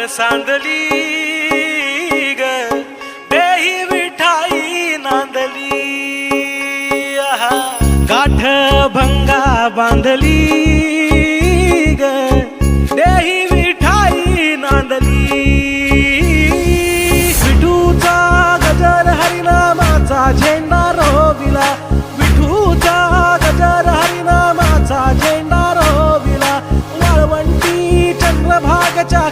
सांदली ग देही विठाई नांदली गाठ भंगा बांधली ग देही विठाई नांदली विठूचा गजर हरिनामाचा झेंडा रोविला विठूचा गजर हरिनामाचा झेंडा रोविला वाळवंटी चंद्रभागच्या